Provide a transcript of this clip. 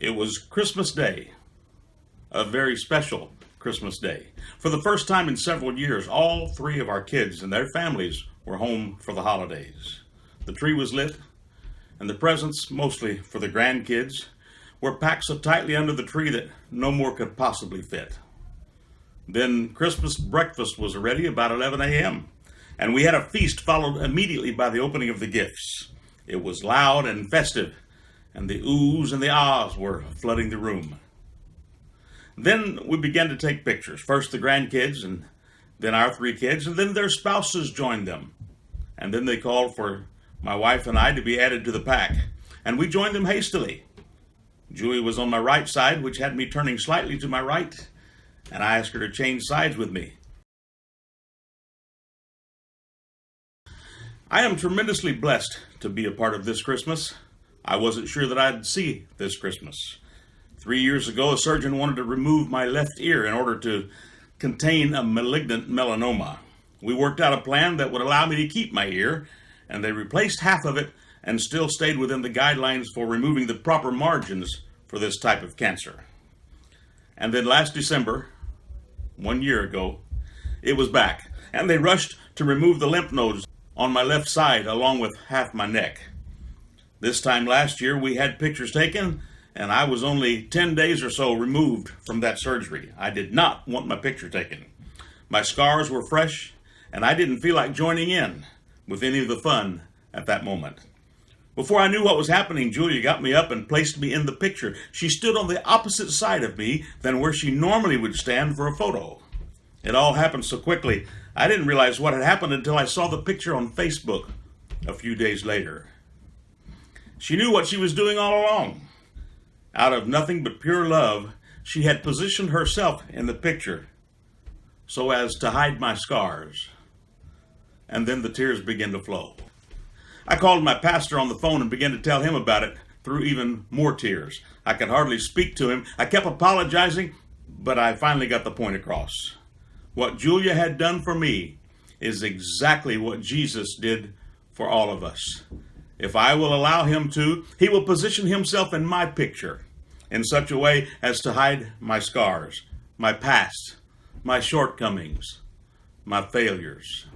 It was Christmas Day, a very special Christmas Day. For the first time in several years, all three of our kids and their families were home for the holidays. The tree was lit, and the presents, mostly for the grandkids, were packed so tightly under the tree that no more could possibly fit. Then Christmas breakfast was ready about 11 a.m., and we had a feast followed immediately by the opening of the gifts. It was loud and festive, and the oohs and the ahs were flooding the room. Then we began to take pictures. First the grandkids, and then our three kids, and then their spouses joined them. And then they called for my wife and I to be added to the pack, and we joined them hastily. Julie was on my right side, which had me turning slightly to my right, and I asked her to change sides with me. I am tremendously blessed to be a part of this Christmas. I wasn't sure that I'd see this Christmas. 3 years ago, a surgeon wanted to remove my left ear in order to contain a malignant melanoma. We worked out a plan that would allow me to keep my ear, and they replaced half of it and still stayed within the guidelines for removing the proper margins for this type of cancer. And then last December, 1 year ago, it was back, and they rushed to remove the lymph nodes on my left side along with half my neck. This time last year, we had pictures taken, and I was only 10 days or so removed from that surgery. I did not want my picture taken. My scars were fresh, and I didn't feel like joining in with any of the fun at that moment. Before I knew what was happening, Julia got me up and placed me in the picture. She stood on the opposite side of me than where she normally would stand for a photo. It all happened so quickly, I didn't realize what had happened until I saw the picture on Facebook a few days later. She knew what she was doing all along. Out of nothing but pure love, she had positioned herself in the picture so as to hide my scars. And then the tears began to flow. I called my pastor on the phone and began to tell him about it through even more tears. I could hardly speak to him. I kept apologizing, but I finally got the point across. What Julia had done for me is exactly what Jesus did for all of us. If I will allow him to, he will position himself in my picture in such a way as to hide my scars, my past, my shortcomings, my failures.